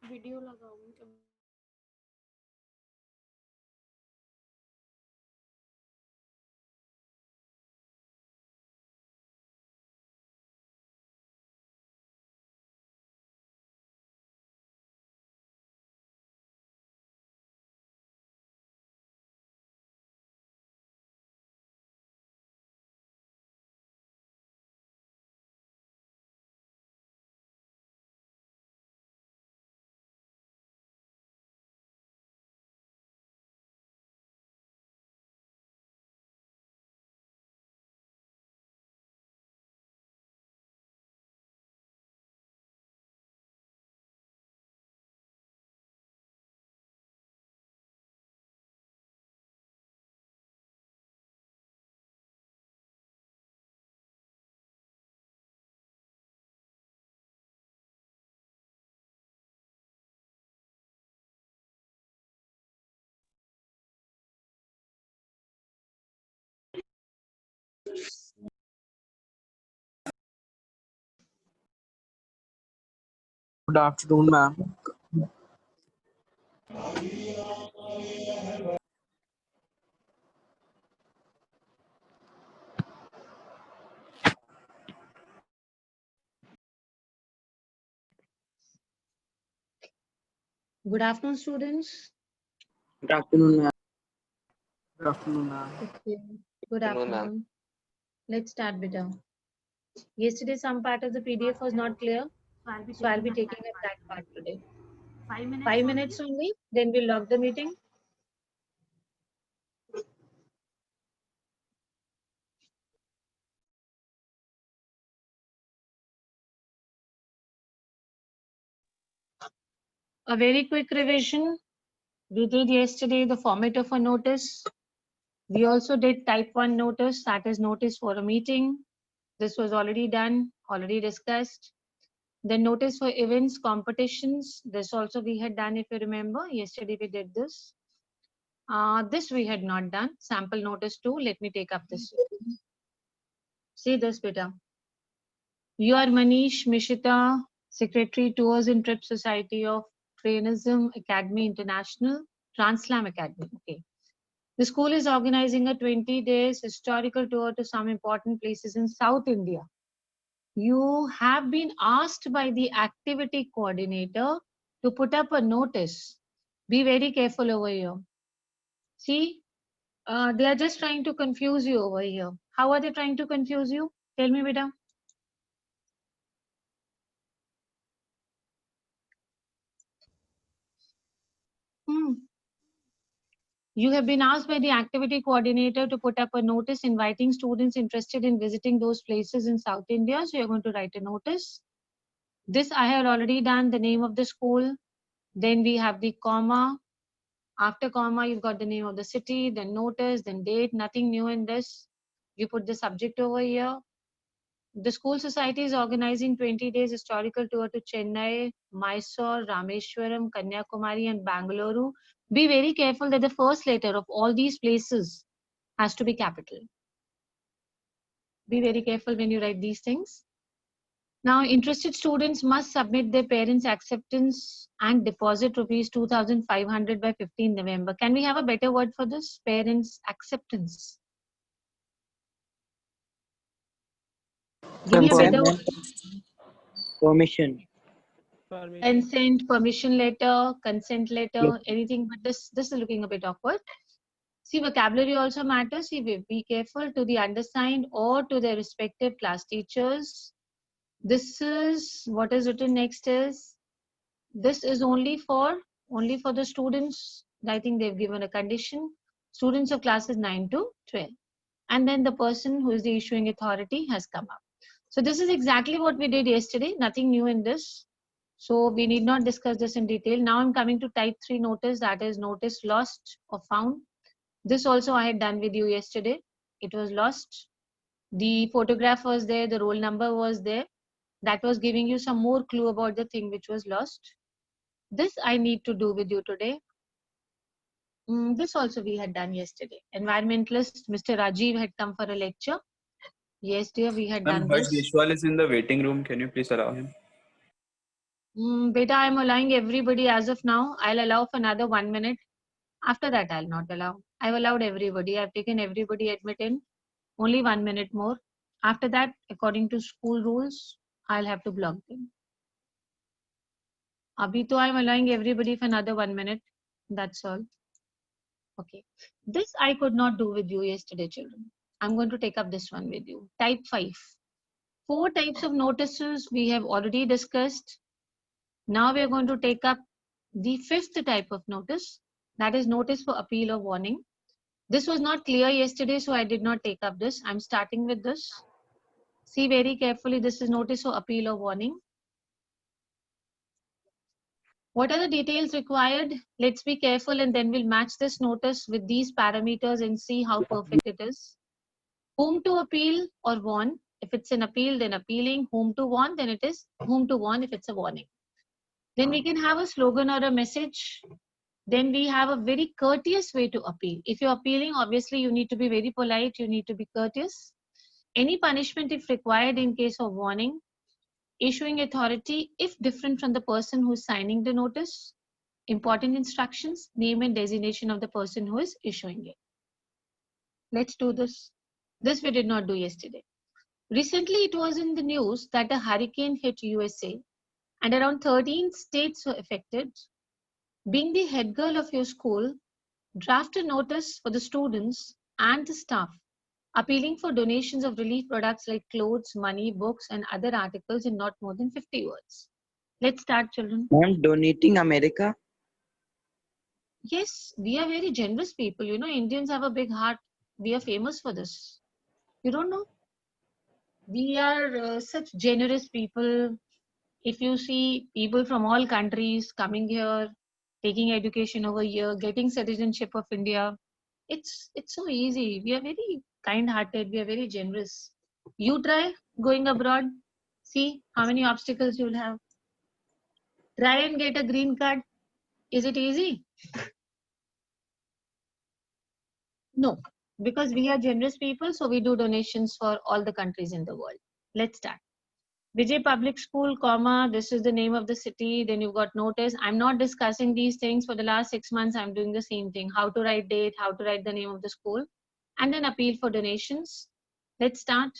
Video लगाऊंगी। Good afternoon, ma'am. Good afternoon, students. Good afternoon, ma'am. Good afternoon, ma'am. Okay. Good afternoon. Let's start, beta. Yesterday, some part of the PDF was not clear, so I'll be taking up that part today. 5 minutes only, then we'll log the meeting. A very quick revision. We did yesterday the format of a notice. We also did type 1 notice, that is notice for a meeting. This was already done, already discussed. Then notice for events, competitions. This also we had done, if you remember. Yesterday we did this. This we had not done. Sample notice 2. Let me take up this. See this, beta. You are Manish Mishita, Secretary Tours and Trip Society of Trainism Academy International, Translam Academy. Okay. The school is organizing a 20 days historical tour to some important places in South India. You have been asked by the activity coordinator to put up a notice. Be very careful over here. See, they are just trying to confuse you over here. How are they trying to confuse you? Tell me, beta. You have been asked by the activity coordinator to put up a notice inviting students interested in visiting those places in South India. So you're going to write a notice. This I have already done, the name of the school. Then we have the comma. After comma, you've got the name of the city, then notice, then date, nothing new in this. You put the subject over here. The school society is organizing 20 days historical tour to Chennai, Mysore, Rameshwaram, Kanyakumari and Bangalore. Be very careful that the first letter of all these places has to be capital. Be very careful when you write these things. Now, interested students must submit their parents' acceptance and deposit rupees 2,500 by 15 November. Can we have a better word for this? Parents' acceptance. Give me a better word. Permission. Consent, permission letter, consent letter, anything but this is looking a bit awkward. See, vocabulary also matters. See, be careful to the undersigned or to their respective class teachers. This is what is written next is, this is only for the students. I think they've given a condition. Students of classes 9 to 12. And then the person who is the issuing authority has come up. So this is exactly what we did yesterday. Nothing new in this. So we need not discuss this in detail. Now I'm coming to type 3 notice, that is notice lost or found. This also I had done with you yesterday. It was lost. The photograph was there, the roll number was there. That was giving you some more clue about the thing which was lost. This I need to do with you today. This also we had done yesterday. Environmentalist Mr. Rajiv had come for a lecture. Yes, dear, we had done this. Vishwal is in the waiting room. Can you please allow him? Beta, I'm allowing everybody as of now. I'll allow for another 1 minute. After that, I'll not allow. I've allowed everybody. I've taken everybody admit in. Only 1 minute more. After that, according to school rules, I'll have to block them. Abhi to I'm allowing everybody for another 1 minute. That's all. Okay. This I could not do with you yesterday, children. I'm going to take up this one with you. Type 5. 4 types of notices we have already discussed. Now we are going to take up the 5th type of notice. That is notice for appeal or warning. This was not clear yesterday, so I did not take up this. I'm starting with this. See very carefully, this is notice for appeal or warning. What are the details required? Let's be careful and then we'll match this notice with these parameters and see how perfect it is. Whom to appeal or warn. If it's an appeal, then appealing. Whom to warn, then it is whom to warn if it's a warning. Then we can have a slogan or a message. Then we have a very courteous way to appeal. If you're appealing, obviously you need to be very polite, you need to be courteous. Any punishment if required in case of warning. Issuing authority if different from the person who's signing the notice. Important instructions, name and designation of the person who is issuing it. Let's do this. This we did not do yesterday. Recently, it was in the news that a hurricane hit USA and around 13 states were affected. Being the head girl of your school, draft a notice for the students and the staff appealing for donations of relief products like clothes, money, books, and other articles in not more than 50 words. Let's start, children. I'm donating America. Yes, we are very generous people. You know, Indians have a big heart. We are famous for this. You don't know? We are such generous people. If you see people from all countries coming here, taking education over here, getting citizenship of India, it's so easy. We are very kind-hearted. We are very generous. You try going abroad. See how many obstacles you'll have. Try and get a green card. Is it easy? No, because we are generous people, so we do donations for all the countries in the world. Let's start. Vijay Public School, comma, this is the name of the city, then you've got notice. I'm not discussing these things for the last 6 months. I'm doing the same thing. How to write date, how to write the name of the school, and then appeal for donations. Let's start.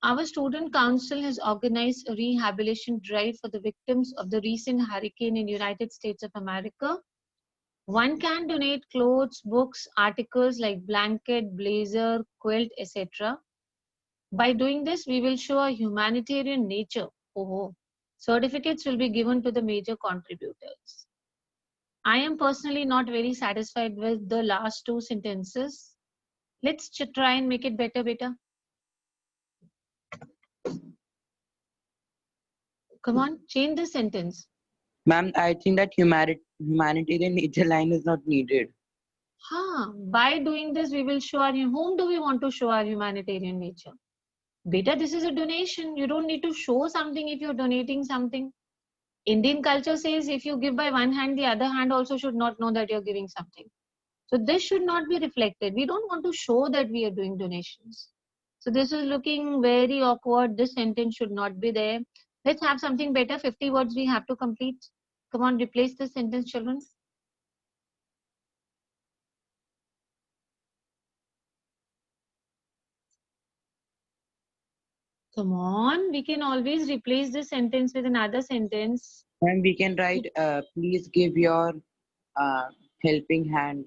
Our student council has organized a rehabilitation drive for the victims of the recent hurricane in United States of America. One can donate clothes, books, articles like blanket, blazer, quilt, etc. By doing this, we will show a humanitarian nature. Oh, certificates will be given to the major contributors. I am personally not very satisfied with the last 2 sentences. Let's try and make it better, beta. Come on, change the sentence. Ma'am, I think that humanitarian nature line is not needed. By doing this, we will show our, whom do we want to show our humanitarian nature? Beta, this is a donation. You don't need to show something if you're donating something. Indian culture says if you give by one hand, the other hand also should not know that you're giving something. So this should not be reflected. We don't want to show that we are doing donations. So this is looking very awkward. This sentence should not be there. Let's have something better. 50 words we have to complete. Come on, replace this sentence, children. Come on, we can always replace this sentence with another sentence. And we can write, please give your helping hand.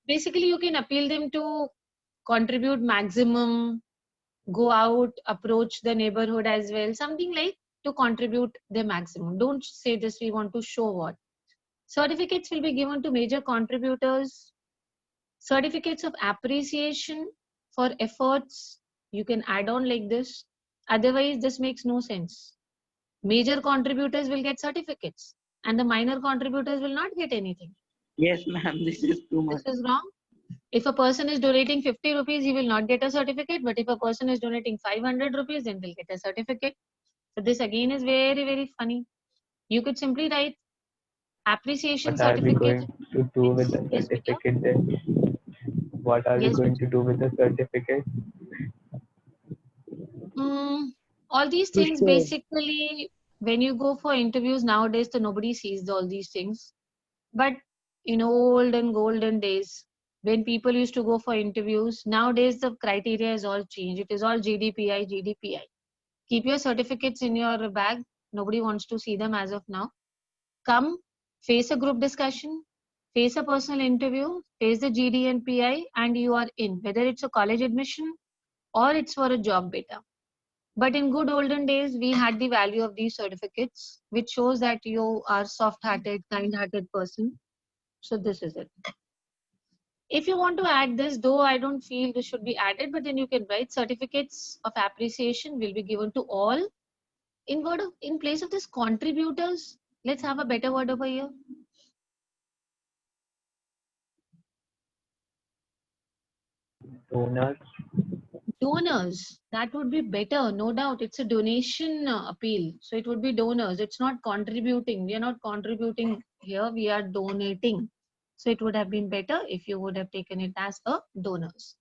Basically, you can appeal them to contribute maximum, go out, approach the neighborhood as well. Something like to contribute the maximum. Don't say this, we want to show what. Certificates will be given to major contributors. Certificates of appreciation for efforts, you can add on like this. Otherwise, this makes no sense. Major contributors will get certificates and the minor contributors will not get anything. Yes, ma'am, this is too much. This is wrong. If a person is donating 50 rupees, he will not get a certificate. But if a person is donating 500 rupees, then they'll get a certificate. So this again is very, very funny. You could simply write appreciation certificate. What are we going to do with the Yes, certificate then? What are we Yes, going to do with the certificate? All these To things show. basically, when you go for interviews nowadays, so nobody sees all these things. But in old and golden days, when people used to go for interviews, nowadays the criteria is all changed. It is all GDPI, GDPI. Keep your certificates in your bag. Nobody wants to see them as of now. Come, face a group discussion, face a personal interview, face the GD and PI, and you are in. Whether it's a college admission or it's for a job beta. But in good olden days, we had the value of these certificates, which shows that you are soft-hearted, kind-hearted person. So this is it. If you want to add this, though I don't feel this should be added, but then you can write certificates of appreciation will be given to all. In place of this contributors, let's have a better word over here. Donors. Donors, that would be better, no doubt. It's a donation appeal, so it would be donors. It's not contributing. We are not contributing here, we are donating. So it would have been better if you would have taken it as a donors.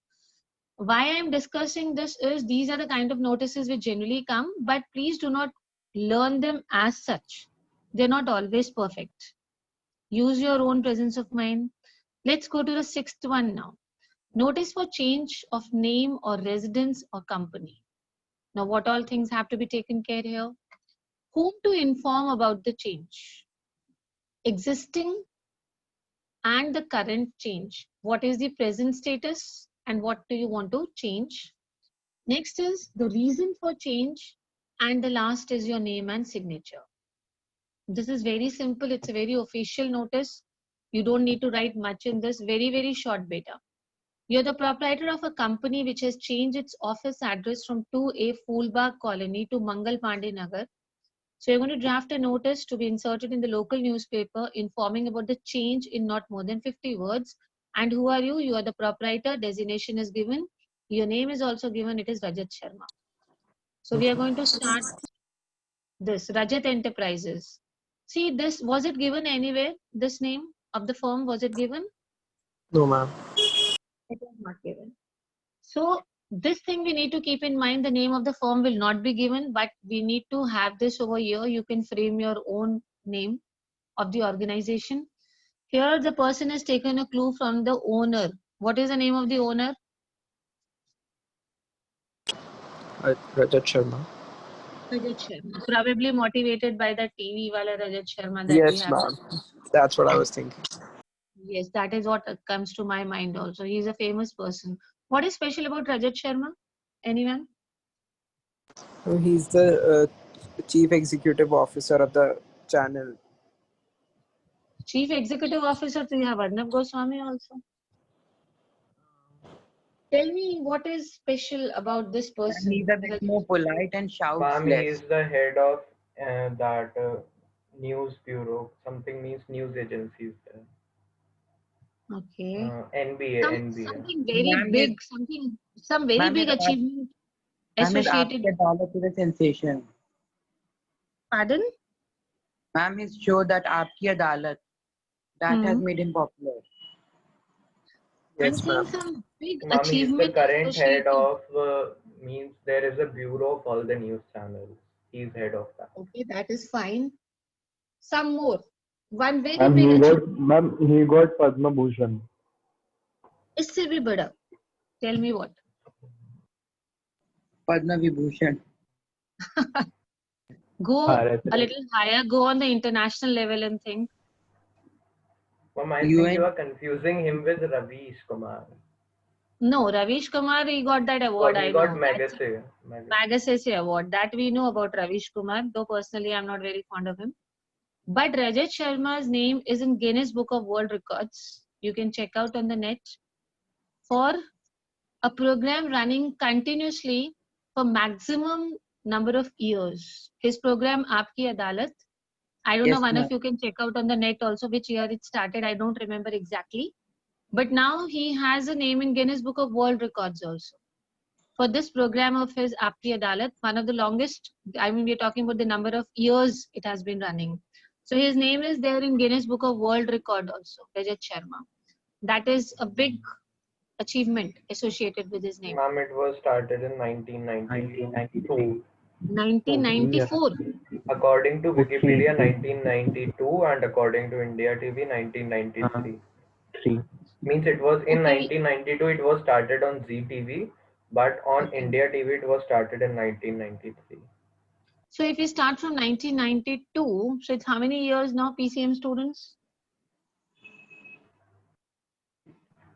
Why I'm discussing this is these are the kind of notices which generally come, but please do not learn them as such. They're not always perfect. Use your own presence of mind. Let's go to the sixth one now. Notice for change of name or residence or company. Now, what all things have to be taken care here? Whom to inform about the change? Existing and the current change. What is the present status and what do you want to change? Next is the reason for change, and the last is your name and signature. This is very simple. It's a very official notice. You don't need to write much in this. Very, very short beta. You're the proprietor of a company which has changed its office address from 2A Phoolbagh Colony to Mangal Pandey Nagar. So you're going to draft a notice to be inserted in the local newspaper informing about the change in not more than 50 words. And who are you? You are the proprietor. Designation is given. Your name is also given. It is Rajat Sharma. So we are going to start this Rajat Enterprises. See this, was it given anywhere? This name of the firm, was it given? No, ma'am. It was not given. So this thing we need to keep in mind, the name of the firm will not be given, but we need to have this over here. You can frame your own name of the organization. Here the person has taken a clue from the owner. What is the name of the owner? Rajat Sharma. Rajat Sharma. Probably motivated by the TV wala Rajat Sharma that we Yes, have. ma'am. That's what I was thinking. Yes, that is what comes to my mind also. He is a famous person. What is special about Rajat Sharma? Anyone? He's the chief executive officer of the channel. Chief Executive Officer, so you have Arnab Goswami also. Tell me what is special about this And person. he's a bit more polite and shouts Ma'am, he less. is the head of that news bureau. Something means news agencies there. Okay. NBA, NBA. Something very Ma'am, big, some very ma'am, big his achievement ma'am, his associated. Aapki Adalat is a sensation. Pardon? Ma'am, his show that Aapki Adalat, that has made him popular. I'm Yes, saying ma'am. some big Ma'am, he's the achievement current head associated. of, means there is a bureau of all the news channels. He's head of that. Okay, that is fine. Some more. One very Ma'am, big he got Padma Bhushan. इससे भी बड़ा. Tell me what. Padma Vibhushan. Go Bharat a little higher, go on the international level and think. Ma'am, I think you are confusing him with Ravish Kumar. No, Ravish Kumar, he got that award. He I got know. Magsaysay. Magsaysay award. That we know about Ravish Kumar, though personally I'm not very fond of him. But Rajat Sharma's name is in Guinness Book of World Records. You can check out on the net for a program running continuously for maximum number of years. His program Aapki Adalat. I don't know, Yes, one ma'am. of you can check out on the net also which year it started. I don't remember exactly. But now he has a name in Guinness Book of World Records also. For this program of his Aapki Adalat, one of the longest, I mean, we're talking about the number of years it has been running. So his name is there in Guinness Book of World Record also, Rajat Sharma. That is a big achievement associated with his name. Ma'am, it was started in 1992. 1994. According to Oh, three, Wikipedia, three. 1992, and according to India TV, Uh, 1993. three. Means it was in Okay. 1992, it was started on ZTV, but on Okay. India TV, it was started in 1993. So if we start from 1992, so it's how many years now, PCM students?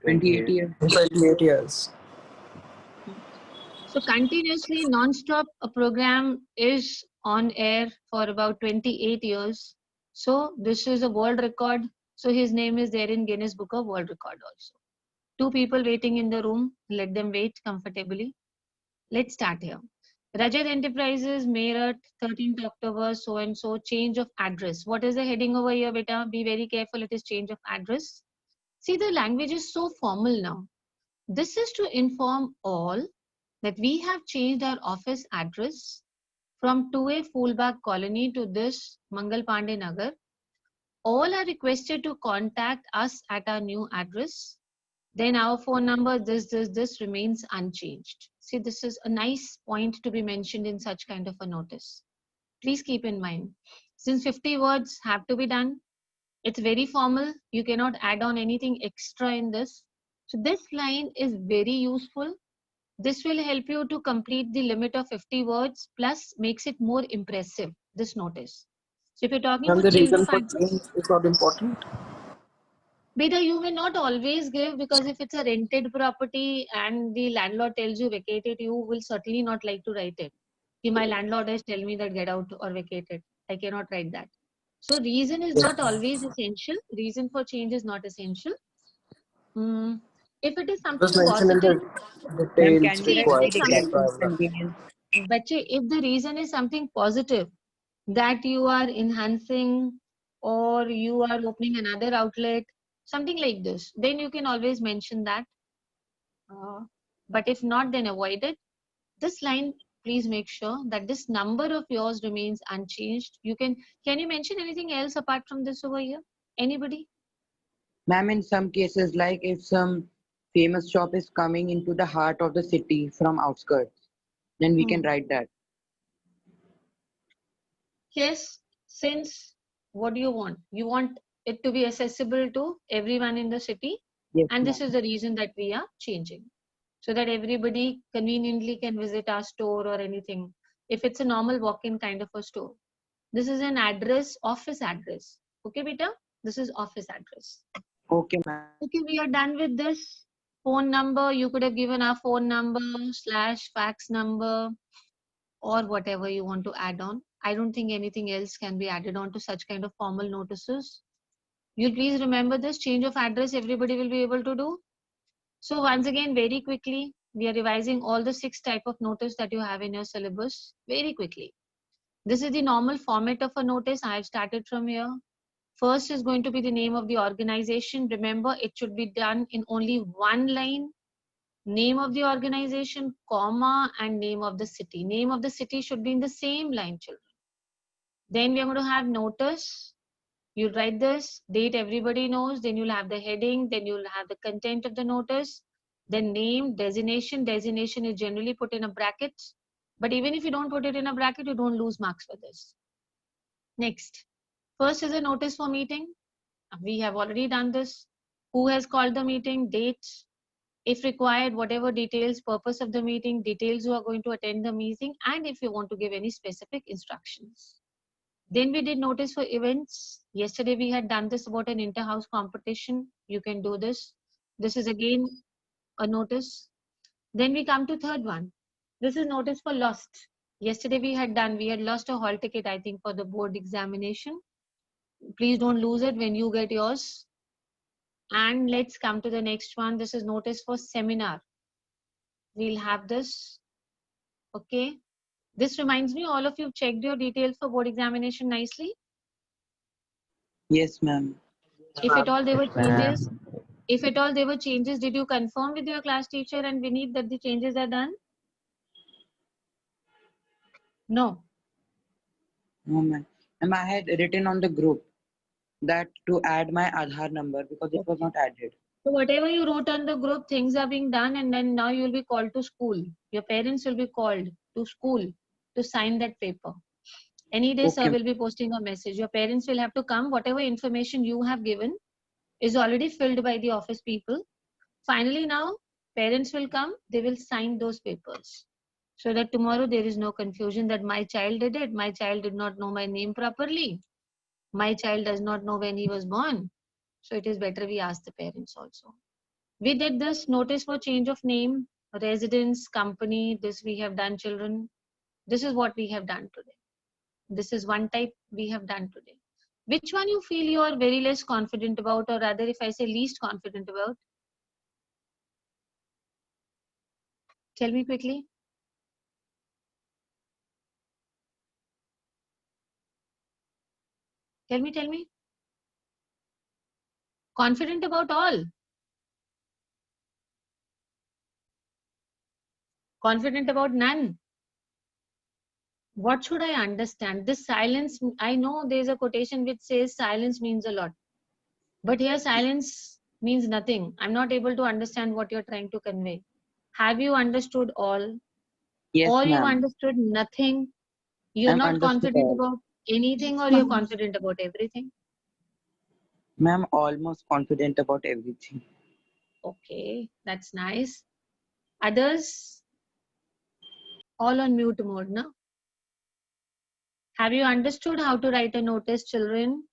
28 28. years. 28 years. So continuously, non-stop, a program is on air for about 28 years. So this is a world record. So his name is there in Guinness Book of World Record also. 2 people waiting in the room. Let them wait comfortably. Let's start here. Rajat Enterprises, Meerut, 13th October, so and so, change of address. What is the heading over here, beta? Be very careful. It is change of address. See, the language is so formal now. This is to inform all that we have changed our office address from 2A Phoolbagh Colony to this Mangal Pandey Nagar. All are requested to contact us at our new address. Then our phone number, this remains unchanged. See, this is a nice point to be mentioned in such kind of a notice. Please keep in mind, since 50 words have to be done, it's very formal. You cannot add on anything extra in this. So this line is very useful. This will help you to complete the limit of 50 words, plus makes it more impressive, this notice. So if you're talking And for the change reason of for change address, is not important. beta, you may not always give, because if it's a rented property and the landlord tells you vacate it, you will certainly not like to write it. If my landlord has tell me that get out or vacate it, I cannot write that. So reason is not always essential. Reason for change is not essential. If it is It was something mentioned in positive, the Ma'am, details can we see, if write it required, is so some, that's medical why I've left. inconvenience? but if the reason is something positive, that you are enhancing or you are opening another outlet, something like this, then you can always mention that. But if not, then avoid it. This line, please make sure that this number of yours remains unchanged. Can you mention anything else apart from this over here? Anybody? Ma'am, in some cases, like if some famous shop is coming into the heart of the city from outskirts, then we can Hmm. write that. Yes, since what do you want? You want it to be accessible to everyone in the city, Yes, and this ma'am. is the reason that we are changing, so that everybody conveniently can visit our store or anything. If it's a normal walk-in kind of a store, this is an address, office address. Okay, beta, this is office address. Okay, ma'am. Okay, we are done with this. Phone number, you could have given our phone number / fax number or whatever you want to add on. I don't think anything else can be added on to such kind of formal notices. You'll please remember this change of address, everybody will be able to do. So once again, very quickly, we are revising all the 6 type of notice that you have in your syllabus very quickly. This is the normal format of a notice. I have started from here. First is going to be the name of the organization. Remember, it should be done in only one line. Name of the organization, comma, and name of the city. Name of the city should be in the same line, children. Then we are going to have notice. You write this, date everybody knows, then you'll have the heading, then you'll have the content of the notice, then name, designation. Designation is generally put in a bracket. But even if you don't put it in a bracket, you don't lose marks for this. Next. First is a notice for meeting. We have already done this. Who has called the meeting, dates, if required, whatever details, purpose of the meeting, details who are going to attend the meeting, and if you want to give any specific instructions. Then we did notice for events. Yesterday we had done this about an inter-house competition. You can do this. This is again a notice. Then we come to third one. This is notice for lost. Yesterday we had lost a hall ticket, I think, for the board examination. Please don't lose it when you get yours. And let's come to the next one. This is notice for seminar. We'll have this. Okay. This reminds me, all of you checked your details for board examination nicely. Yes, ma'am. If at all there were Ma'am. changes, did you confirm with your class teacher and Vineet that the changes are done? No. No, ma'am. Ma'am, I had written on the group that to add my Aadhaar number because it was Okay. not added. So whatever you wrote on the group, things are being done, and then now you will be called to school. Your parents will be called to school to sign that paper. Any day, sir Okay. will be posting a message. Your parents will have to come. Whatever information you have given is already filled by the office people. Finally, now parents will come. They will sign those papers, so that tomorrow there is no confusion that my child did it. My child did not know my name properly. My child does not know when he was born. So it is better we ask the parents also. We did this notice for change of name, residence, company. This we have done, children. This is what we have done today. This is one type we have done today. Which one you feel you are very less confident about, or rather, if I say least confident about? Tell me quickly. Tell me. Confident about all. Confident about none. What should I understand? This silence, I know there's a quotation which says silence means a lot. But here silence means nothing. I'm not able to understand what you're trying to convey. Have you understood all? Yes, Or you ma'am. understood nothing? You're I'm not understood confident all. about anything, or you're confident about everything? Ma'am, almost confident about everything. Okay, that's nice. Others, all on mute mode, no? Have you understood how to write a notice, children?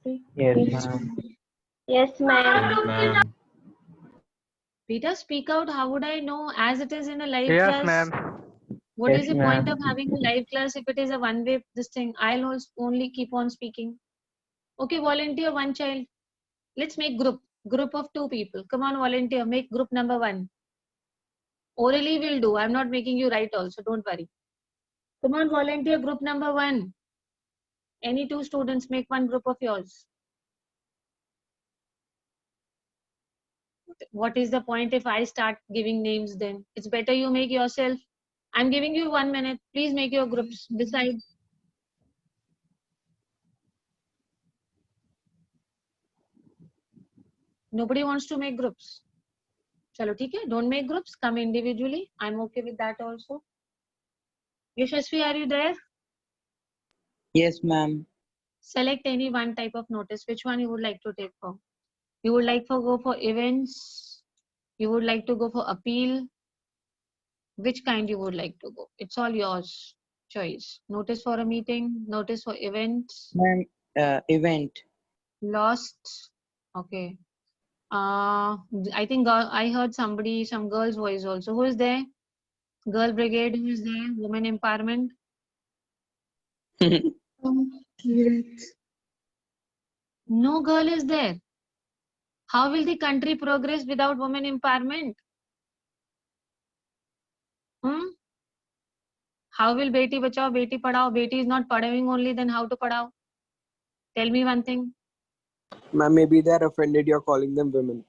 Yes, ma'am. Yes, ma'am. Yes, ma'am. Peter, speak out. How would I know? As it is in a live Yes, class, ma'am. what is Yes, the point of ma'am. having a live class if it is a one-way this thing? I'll only keep on speaking. Okay, volunteer one child. Let's make group of 2 people. Come on, volunteer. Make group number 1. Orally will do. I'm not making you write also. Don't worry. Come on, volunteer group number 1. Any 2 students, make one group of yours. What is the point if I start giving names then? It's better you make yourself. I'm giving you 1 minute. Please make your groups. Decide. Nobody wants to make groups. Chalo, theek hai? Don't make groups. Come individually. I'm okay with that also. Yashasvi, are you there? Yes, ma'am. Select any one type of notice. Which one you would like to take for? You would like to go for events? You would like to go for appeal? Which kind you would like to go? It's all yours choice. Notice for a meeting, notice for events, Ma'am, event. lost. Okay. I think I heard some girl's voice also. Who is there? Girl brigade, who is there? Women empowerment. No girl is there. How will the country progress without women empowerment? Hmm? How will Beti Bachao, Beti Padhao? Beti is not padhaving only, then how to padhao? Tell me one thing. Ma'am, maybe they're offended you're calling them women.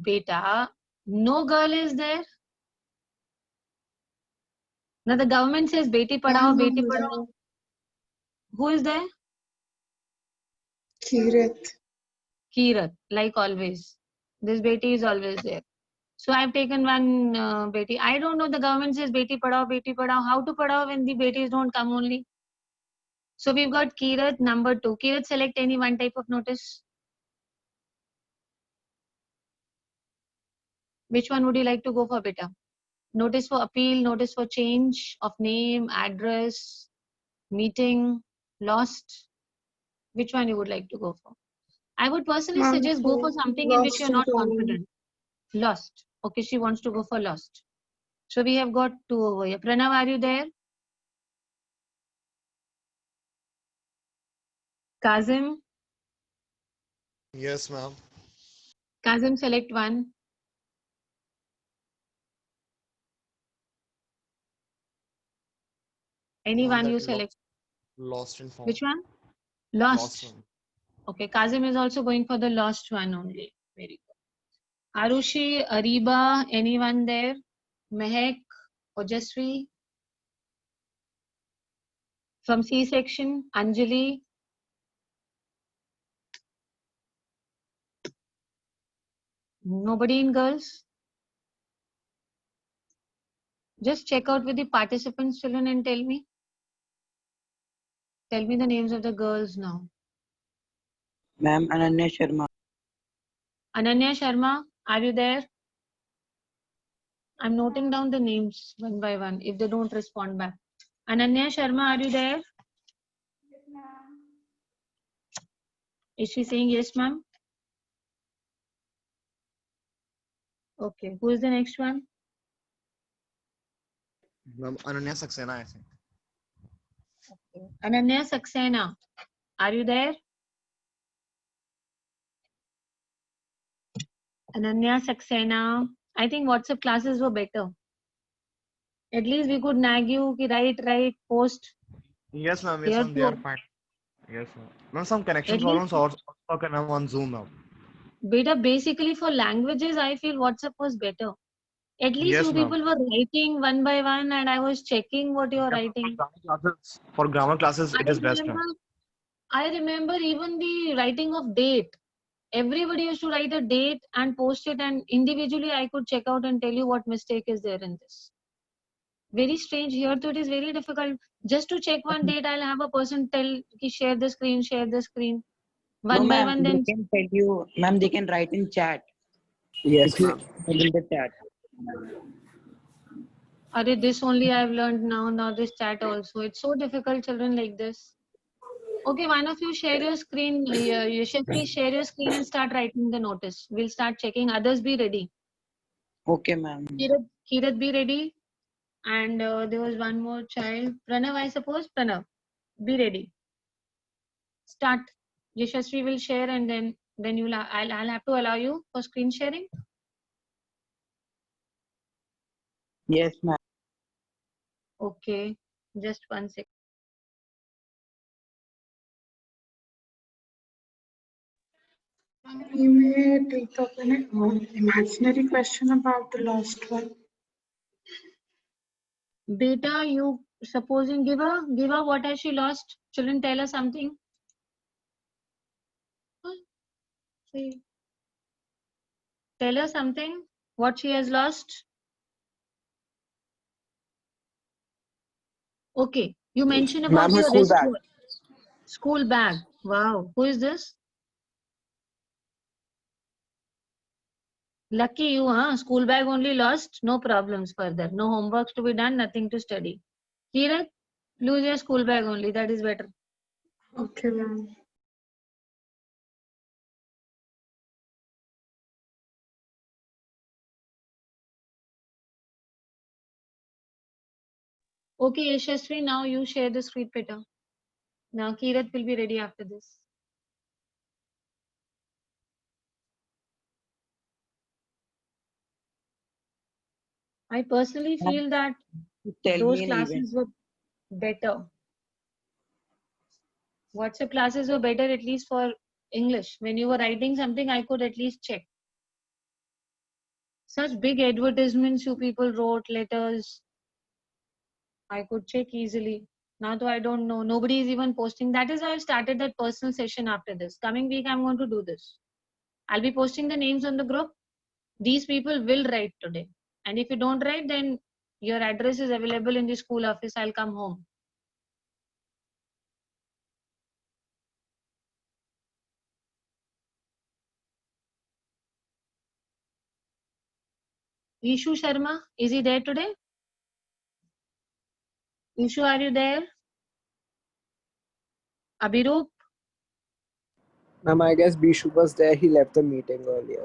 Beta, no girl is there. Now the government says Beti Padhao, Beti Padhao. Who is there? Kirat, like always. This Beti is always there. So I've taken one Beti. I don't know, the government says Beti Padhao, Beti Padhao. How to padhao when the Betis don't come only? So we've got Kirat, number 2. Kirat, select any one type of notice. Which one would you like to go for, beta? Notice for appeal, notice for change of name, address, meeting, lost. Which one you would like to go for? I would personally suggest go for something in which you're not confident. Lost. Okay, she wants to go for lost. So we have got 2 over here. Pranav, are you there? Kazim? Yes, ma'am. Kazim, select one. Any Ma'am, one you that select. lost in form. Which one? Lost Lost. one. Okay, Kazim is also going for the lost one only. Very good. Arushi, Ariba, anyone there? Mehek, Ojasvi? From C section, Anjali? Nobody in girls? Just check out with the participants, children, and tell me. Tell me the names of the girls now. Ma'am, Ananya Sharma. Ananya Sharma, are you there? I'm noting down the names one by one if they don't respond back. Ananya Sharma, are you there? Is she saying yes, ma'am? Okay. Who is the next one? Ma'am, Ananya Saxena, I think. Ananya Saxena, are you there? Ananya Saxena, I think WhatsApp classes were better. At least we could nag you, ki write, post. Yes, ma'am. Yes, Here ma'am. They are to, fine. Yes, ma'am. Ma'am, some connection at least, problems also can have on Zoom now. beta, basically for languages, I feel WhatsApp was better. At least Yes, you ma'am. people were writing one by one and I was checking what you are Yeah, writing. for grammar classes, I it is best, remember, ma'am. I remember even the writing of date. Everybody used to write a date and post it, and individually I could check out and tell you what mistake is there in this. Very strange. Here too, it is very difficult. Just to check one date, I'll have a person tell, ki share the screen, share the screen. No, One by ma'am, one, they then, can tell you, ma'am, they can write in chat. Yes, If you ma'am. send in the chat. this only I've learned now, now this chat also. It's so difficult, children like this. Okay, one of you share your screen. Yashasvi, share your screen and start writing the notice. We'll start checking. Others be ready. Okay, ma'am. Kirat be ready. And there was one more child. Pranav, I suppose. Pranav, be ready. Start. Yashasvi will share and then I'll have to allow you for screen sharing. Yes, ma'am. Okay, just 1 second. You may take up an imaginary question about the lost one. Beta, you supposing give her what has she lost? Children, tell her something. See. Tell her something. What she has lost. Okay, you mentioned about Ma'am, her your school bag. school bag. Wow, who is this? Lucky you, huh? School bag only lost. No problems further. No homeworks to be done. Nothing to study. Kirat, lose your school bag only. That is better. Okay, ma'am. Okay, Yashasvi, now you share the screen better. Now Kirat will be ready after this. I personally feel that Tell those me an event. classes were better. WhatsApp classes were better at least for English. When you were writing something, I could at least check. Such big advertisements you people wrote, letters. I could check easily. Now though I don't know. Nobody is even posting. That is why I started that personal session after this. Coming week, I'm going to do this. I'll be posting the names on the group. These people will write today. And if you don't write, then your address is available in the school office. I'll come home. Ishu Sharma, is he there today? Ishu, are you there? Abhiroop? Ma'am, I guess Bishu was there. He left the meeting earlier.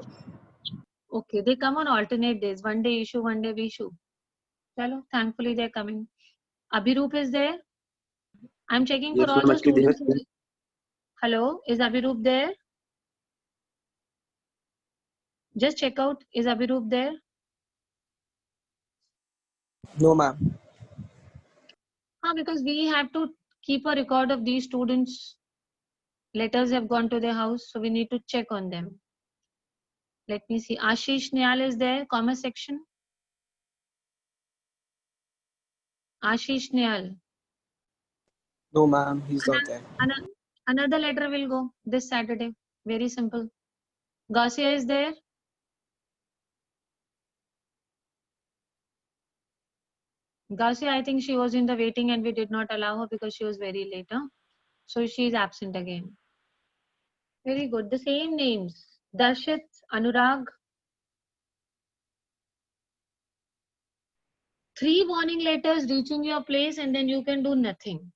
Okay, they come on alternate days. One day Ishu, one day Vishu. Chalo, thankfully they're coming. Abhiroop is there? I'm checking for Yes, all ma'am. the Actually, they have. students. Hello, is Abhiroop there? Just check out, is Abhiroop there? No, ma'am. Because we have to keep a record of these students. Letters have gone to their house, so we need to check on them. Let me see. Ashish Nyal is there, commerce section. Ashish Nyal. No, ma'am. He's not there. Another letter will go this Saturday. Very simple. Gausia is there. Gausia, I think she was in the waiting and we did not allow her because she was very late. Huh? So she is absent again. Very good. The same names. Darshit, Anurag. 3 warning letters reaching your place and then you can do nothing.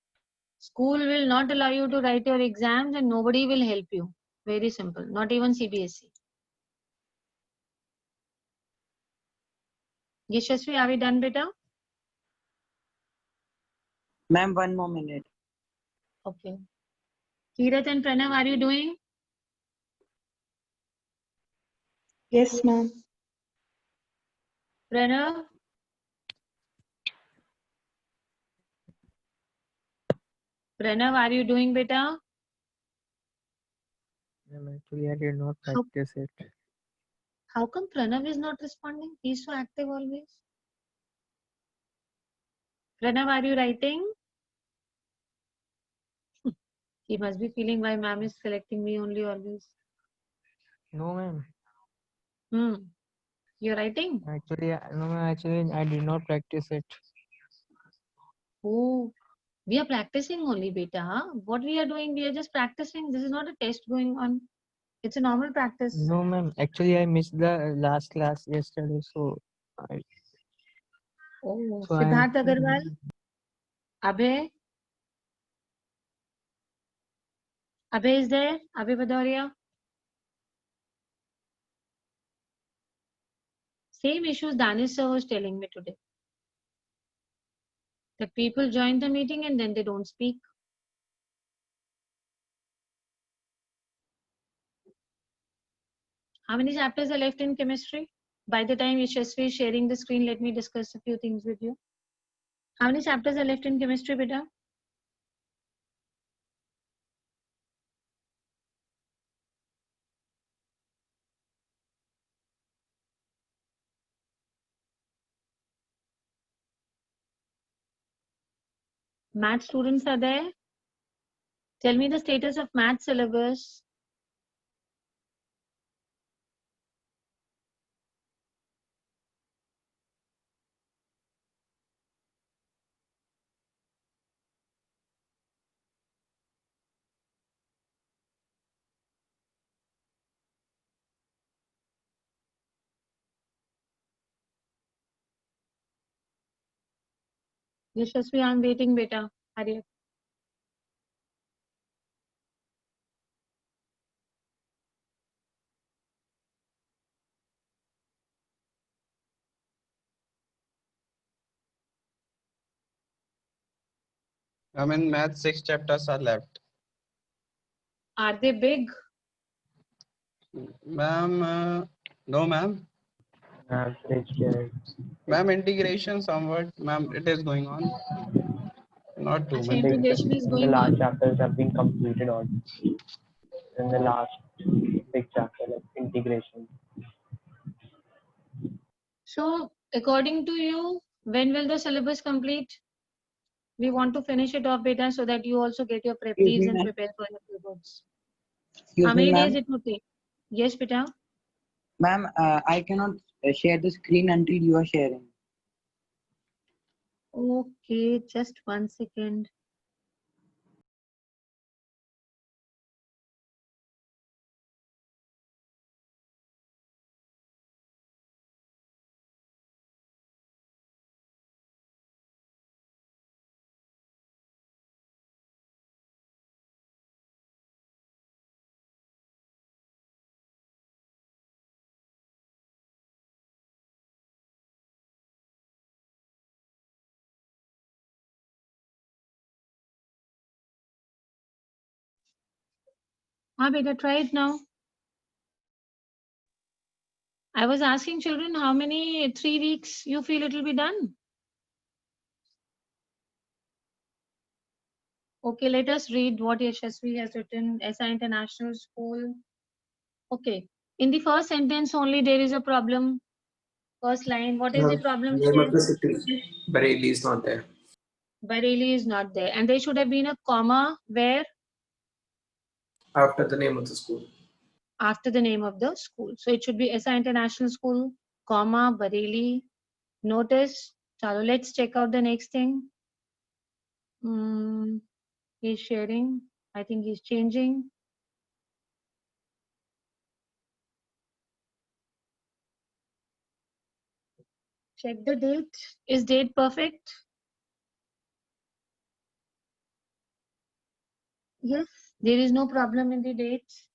School will not allow you to write your exams and nobody will help you. Very simple. Not even CBSE. Yashasvi, are we done, beta? Ma'am, one more minute. Okay. Kirat and Pranav, are you doing? Yes, ma'am. Pranav? Pranav, are you doing, beta? Actually, I did not practice it. How come Pranav is not responding? He's so active always. Pranav, are you writing? He must be feeling why ma'am is selecting me only always. No, ma'am. You're writing? Actually, no, ma'am. Actually, I did not practice it. Oh, we are practicing only, beta. Huh? What we are doing, we are just practicing. This is not a test going on. It's a normal practice. No, ma'am. Actually, I missed the last class yesterday, so I. Oh, So Siddharth Agarwal, Abhay. Abhay is there? Abhay Bhadoria. Same issues Danish sir was telling me today. That people join the meeting and then they don't speak. How many chapters are left in chemistry? By the time Yashasvi is sharing the screen, let me discuss a few things with you. How many chapters are left in chemistry, beta? Math students are there? Tell me the status of math syllabus. Yashasvi, I'm waiting, beta. Hurry up. In math, 6 chapters are left. Are they big? Ma'am, no, ma'am. Ma'am, integration somewhat, ma'am, it is going on. Not too Achha, much. integration is The going last on. chapters have been completed on. In the last big chapter, like integration. So, according to you, when will the syllabus complete? We want to finish it off, beta, so that you also get your prep Excuse leaves me, and ma'am. prepare for your reports. Excuse How me, many days ma'am. it would take? Yes, beta. Ma'am, I cannot share the screen until you are sharing. Okay, just 1 second. Beta, try it now. I was asking children how many 3 weeks you feel it will be done. Okay, let us read what Yashasvi has written. SI International School. Okay. In the first sentence only there is a problem. First line. What is the problem? Name of the city. Bareilly is not there. Bareilly is not there. And there should have been a comma where? After the name of the school. After the name of the school. So it should be SI International School, comma, Bareilly. Notice Chalo, let's check out the next thing. He's sharing. I think he's changing. Check the date. Is date perfect? Yes, there is no problem in the dates.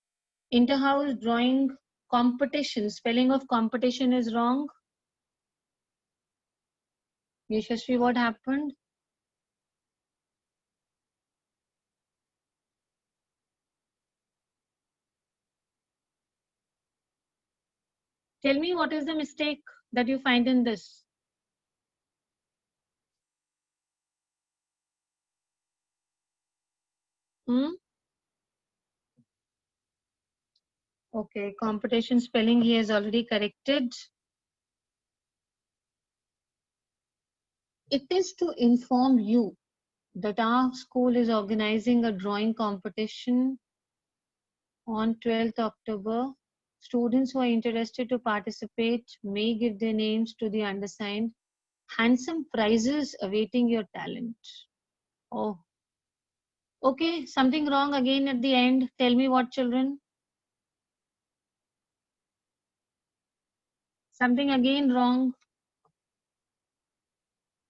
Interhouse drawing competition. Spelling of competition is wrong. Yashasvi, what happened? Tell me what is the mistake that you find in this? Okay, competition spelling he has already corrected. It is to inform you that our school is organizing a drawing competition on 12th October. Students who are interested to participate may give their names to the undersigned. Handsome prizes awaiting your talent. Oh, okay, something wrong again at the end. Tell me what, children? Something again wrong.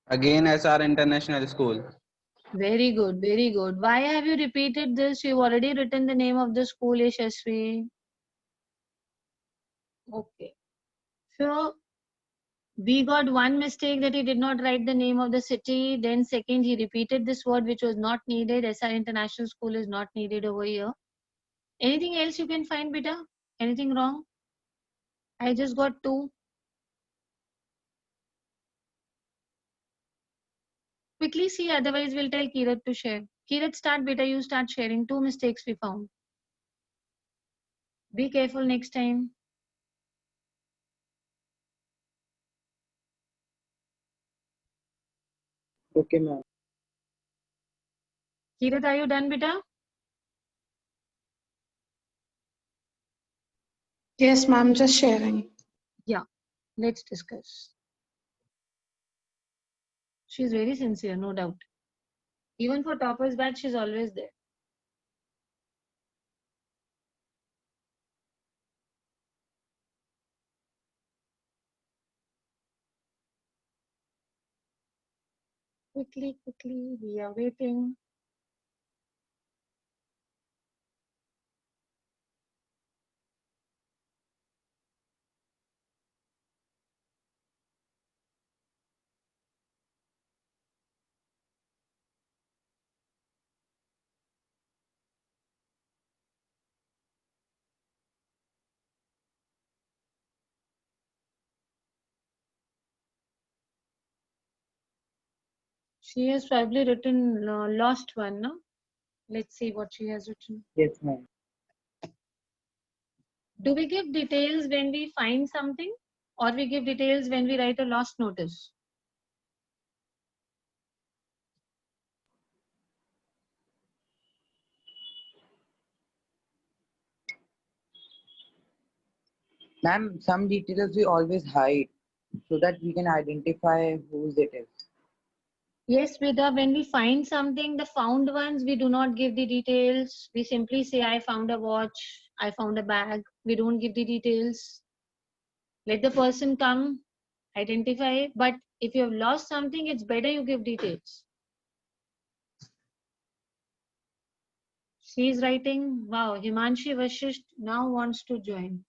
Again, SR International School. Very good, very good. Why have you repeated this? You've already written the name of the school, Yashasvi. Okay. So we got one mistake that he did not write the name of the city. Then second, he repeated this word which was not needed. SR International School is not needed over here. Anything else you can find, beta? Anything wrong? I just got two. Quickly see, otherwise we'll tell Kirat to share. Kirat, start, beta. You start sharing. Two mistakes we found. Be careful next time. Okay, ma'am. Kirat, are you done, beta? Yes, ma'am, just sharing. Yeah, let's discuss. She's very sincere, no doubt. Even for toppers batch, she's always there. Quickly, we are waiting. She has probably written lost one, no? Let's see what she has written. Yes, ma'am. Do we give details when we find something, or we give details when we write a lost notice? Ma'am, some details we always hide so that we can identify whose it is. Yes, Vida, when we find something, the found ones, we do not give the details. We simply say, I found a watch, I found a bag. We don't give the details. Let the person come, identify. But if you have lost something, it's better you give details. She is writing, wow, Himanshi Vashisht now wants to join.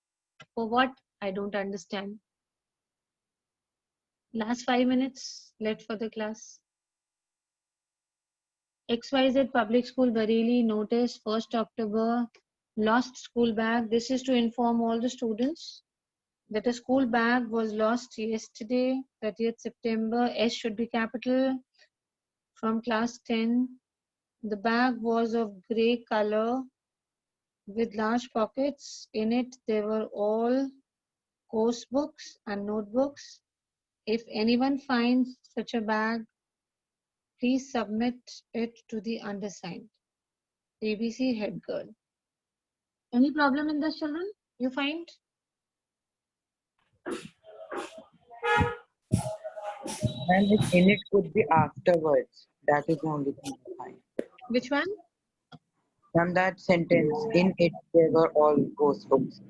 For what? I don't understand. Last 5 minutes left for the class. XYZ Public School Bareilly notice 1st October lost school bag. This is to inform all the students that a school bag was lost yesterday, 30th September. S should be capital from class 10. The bag was of grey color with large pockets. In it, there were all course books and notebooks. If anyone finds such a bag, please submit it to the undersigned. ABC head girl. Any problem in this, children? You find? And if in it could be afterwards. That is the only thing I find. Which one? From that sentence, in it there were all ghost books.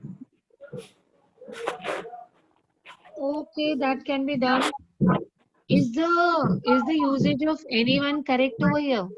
Okay, that can be done. Is the usage of anyone correct over here?